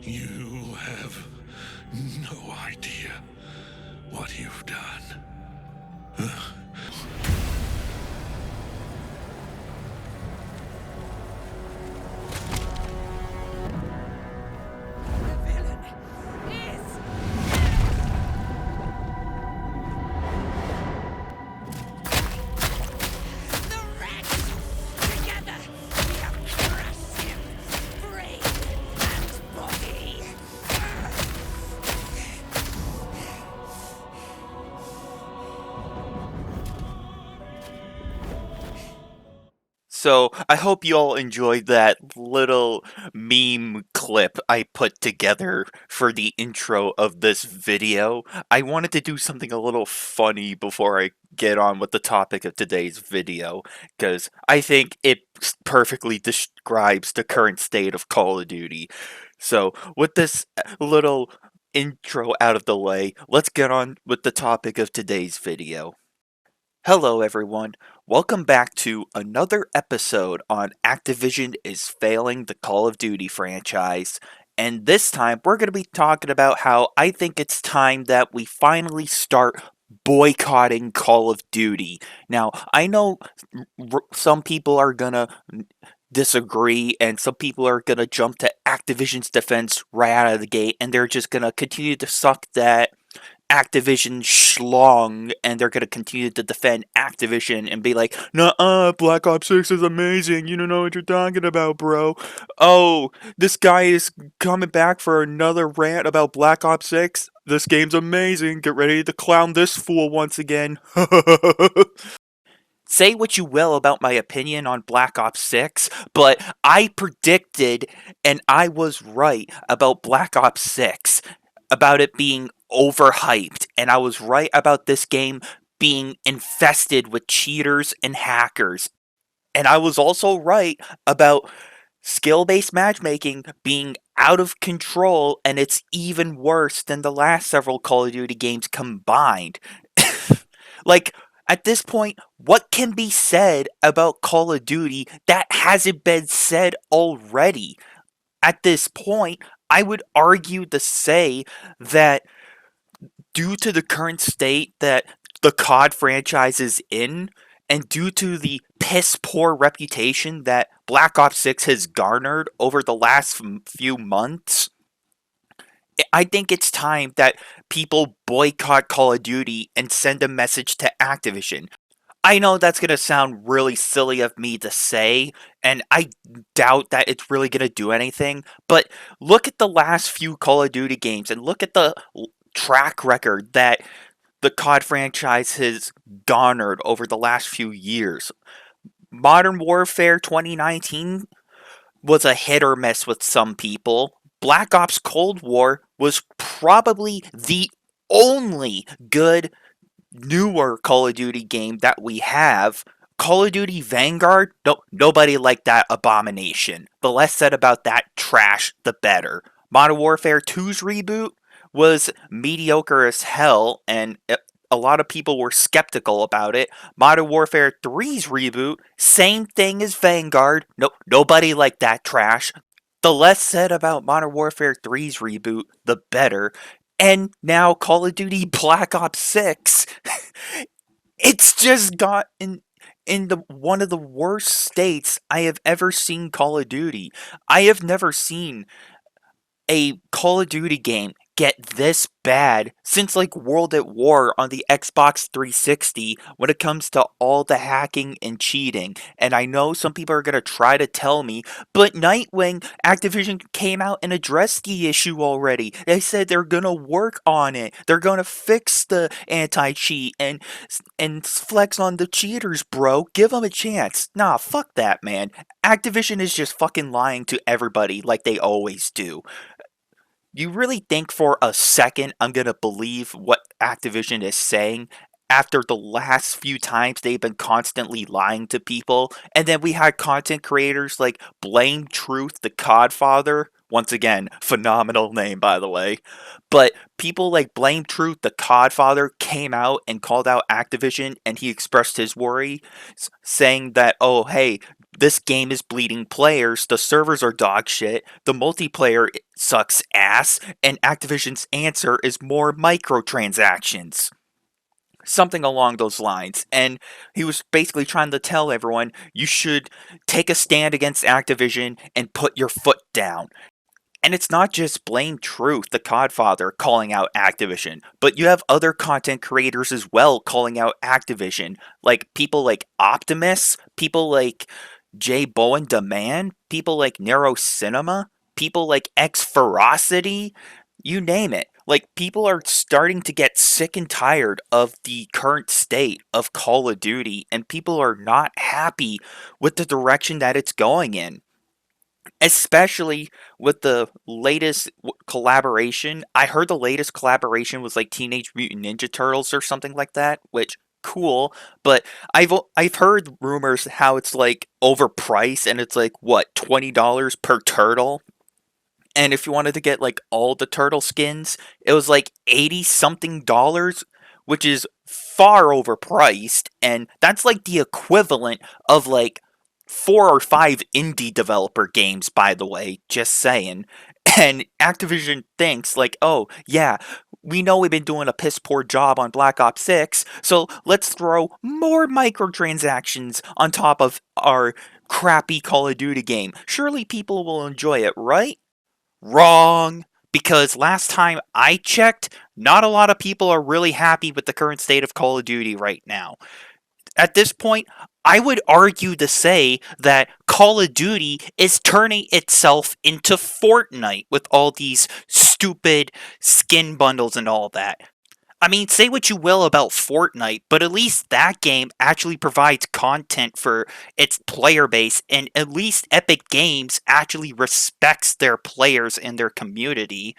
You have no idea what you've done. The villain is the wretch! Together, we have crushed him, brain and body! So, I hope you all enjoyed that little meme clip I put together for the intro of this video. I wanted to do something a little funny before I get on with the topic of today's video, because I think it perfectly describes the current state of Call of Duty. So, with this little intro out of the way, let's get on with the topic of today's video. Hello, everyone. Welcome back to another episode on Activision is failing the Call of Duty franchise. And this time, we're going to be talking about how I think it's time that we finally start boycotting Call of Duty. Now, I know some people are going to disagree, and some people are going to jump to Activision's defense right out of the gate, and they're just going to continue to suck that Activision schlong, and they're gonna continue to defend Activision and be like, "Nuh-uh, Black Ops 6 is amazing. You don't know what you're talking about, bro. Oh, this guy is coming back for another rant about Black Ops 6. This game's amazing. Get ready to clown this fool once again." Say what you will about my opinion on Black Ops 6, but I predicted and I was right about Black Ops 6, about it being overhyped, and I was right about this game being infested with cheaters and hackers. And I was also right about skill based matchmaking being out of control, and it's even worse than the last several Call of Duty games combined. Like, at this point, what can be said about Call of Duty that hasn't been said already? At this point, I would argue to say that due to the current state that the COD franchise is in, and due to the piss poor reputation that Black Ops 6 has garnered over the last few months, I think it's time that people boycott Call of Duty and send a message to Activision. I know that's going to sound really silly of me to say, and I doubt that it's really going to do anything, but look at the last few Call of Duty games and look at the track record that the COD franchise has garnered over the last few years. Modern Warfare 2019 was a hit or miss with some people. Black Ops Cold War was probably the only good newer Call of Duty game that we have. Call of Duty Vanguard, nobody liked that abomination. The less said about that trash, the better. Modern Warfare 2's reboot was mediocre as hell, and a lot of people were skeptical about it. Modern Warfare 3's reboot, same thing as Vanguard. Nobody liked that trash. The less said about Modern Warfare 3's reboot, the better. And now Call of Duty Black Ops 6. It's just got in the one of the worst states I have ever seen Call of Duty. I have never seen a Call of Duty game get this bad since like World at War on the Xbox 360 when it comes to all the hacking and cheating. And I know some people are going to try to tell me, but Nightwing, Activision came out and addressed the issue already. They said they're going to work on it. They're going to fix the anti-cheat and flex on the cheaters, bro. Give them a chance. Nah, fuck that, man. Activision is just fucking lying to everybody like they always do. You really think for a second I'm gonna believe what Activision is saying after the last few times they've been constantly lying to people? And then we had content creators like Blame Truth, the Codfather. Once again, phenomenal name, by the way. But people like Blame Truth, the Codfather, came out and called out Activision, and he expressed his worry, saying that, oh, hey, this game is bleeding players, the servers are dog shit, the multiplayer sucks ass, and Activision's answer is more microtransactions. Something along those lines. And he was basically trying to tell everyone you should take a stand against Activision and put your foot down. And it's not just Blame Truth, the Codfather, calling out Activision, but you have other content creators as well calling out Activision. Like people like Optimus, people like J. Bowen Demand, people like Narrow Cinema, people like X Ferocity, you name it. Like people are starting to get sick and tired of the current state of Call of Duty, and people are not happy with the direction that it's going in, especially with the latest collaboration. I heard the latest collaboration was like Teenage Mutant Ninja Turtles or something like that, which cool, but I've heard rumors how it's like overpriced and it's like what, $20 per turtle? And if you wanted to get like all the turtle skins, it was like 80 something dollars, which is far overpriced. And that's like the equivalent of like 4 or 5 indie developer games, by the way, just saying. And Activision thinks, like, oh, yeah, we know we've been doing a piss poor job on Black Ops 6, so let's throw more microtransactions on top of our crappy Call of Duty game. Surely people will enjoy it, right? Wrong. Because last time I checked, not a lot of people are really happy with the current state of Call of Duty right now. At this point, I would argue to say that Call of Duty is turning itself into Fortnite with all these stupid skin bundles and all that. I mean, say what you will about Fortnite, but at least that game actually provides content for its player base, and at least Epic Games actually respects their players and their community.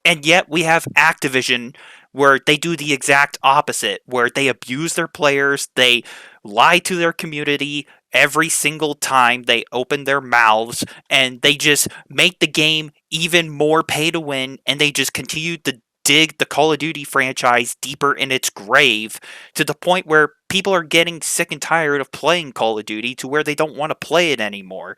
And yet we have Activision where they do the exact opposite, where they abuse their players, they lie to their community every single time they open their mouths, and they just make the game even more pay to win, and they just continue to dig the Call of Duty franchise deeper in its grave to the point where people are getting sick and tired of playing Call of Duty to where they don't want to play it anymore.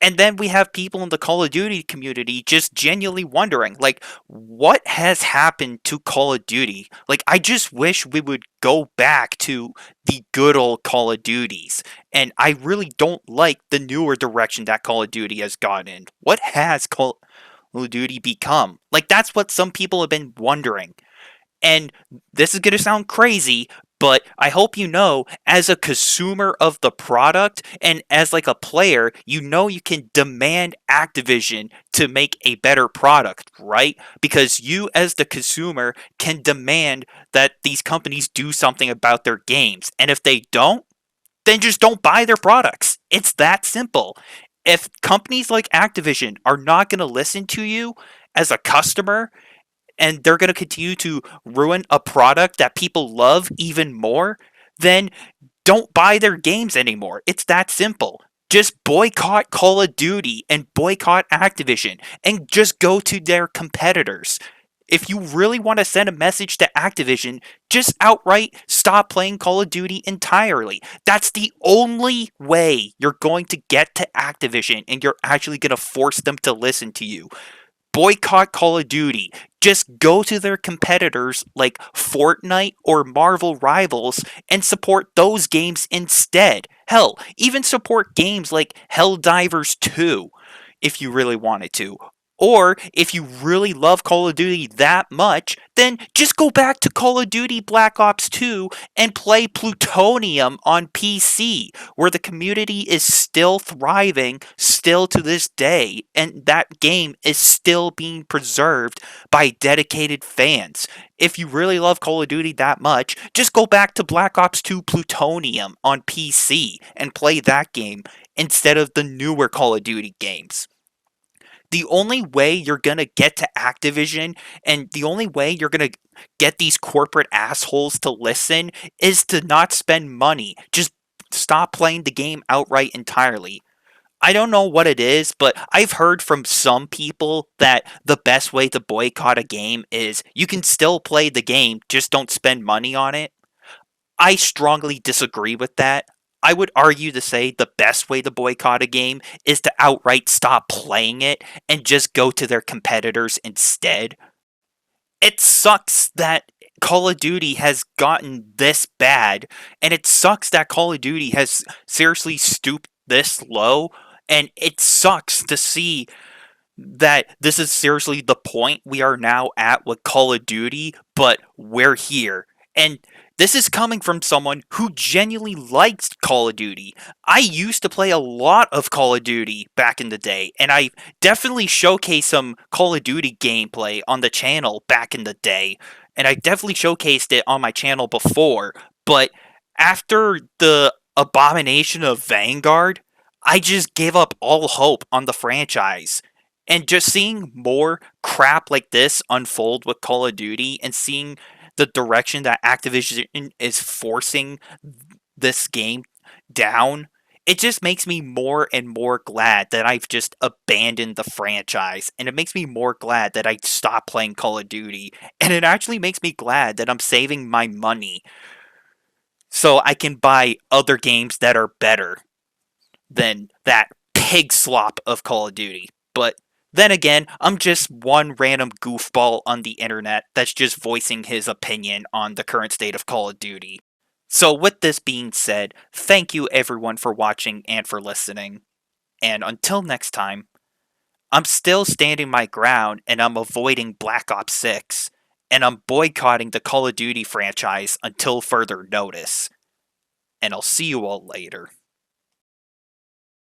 And then we have people in the Call of Duty community just genuinely wondering, like, what has happened to Call of Duty? Like, I just wish we would go back to the good old Call of Duties. And I really don't like the newer direction that Call of Duty has gone in. What has Call of Duty become? Like, that's what some people have been wondering. And this is going to sound crazy, but I hope you know, as a consumer of the product and as like a player, you know you can demand Activision to make a better product, right? Because you as the consumer can demand that these companies do something about their games. And if they don't, then just don't buy their products. It's that simple. If companies like Activision are not going to listen to you as a customer, and they're going to continue to ruin a product that people love even more, then don't buy their games anymore. It's that simple. Just boycott Call of Duty and boycott Activision and just go to their competitors. If you really want to send a message to Activision, just outright stop playing Call of Duty entirely. That's the only way you're going to get to Activision and you're actually going to force them to listen to you. Boycott Call of Duty. Just go to their competitors like Fortnite or Marvel Rivals and support those games instead. Hell, even support games like Helldivers 2 if you really wanted to. Or if you really love Call of Duty that much, then just go back to Call of Duty Black Ops 2 and play Plutonium on PC, where the community is still thriving, still to this day, and that game is still being preserved by dedicated fans. If you really love Call of Duty that much, just go back to Black Ops 2 Plutonium on PC and play that game instead of the newer Call of Duty games. The only way you're going to get to Activision and the only way you're going to get these corporate assholes to listen is to not spend money. Just stop playing the game outright entirely. I don't know what it is, but I've heard from some people that the best way to boycott a game is you can still play the game, just don't spend money on it. I strongly disagree with that. I would argue to say the best way to boycott a game is to outright stop playing it and just go to their competitors instead. It sucks that Call of Duty has gotten this bad, and it sucks that Call of Duty has seriously stooped this low, and it sucks to see that this is seriously the point we are now at with Call of Duty, but we're here. And this is coming from someone who genuinely likes Call of Duty. I used to play a lot of Call of Duty back in the day, and I definitely showcased some Call of Duty gameplay on the channel back in the day, and I definitely showcased it on my channel before, but after the abomination of Vanguard, I just gave up all hope on the franchise. And just seeing more crap like this unfold with Call of Duty and seeing the direction that Activision is forcing this game down, it just makes me more and more glad that I've just abandoned the franchise. And it makes me more glad that I stopped playing Call of Duty. And it actually makes me glad that I'm saving my money so I can buy other games that are better than that pig slop of Call of Duty. But then again, I'm just one random goofball on the internet that's just voicing his opinion on the current state of Call of Duty. So, with this being said, thank you everyone for watching and for listening. And until next time, I'm still standing my ground and I'm avoiding Black Ops 6. And I'm boycotting the Call of Duty franchise until further notice. And I'll see you all later.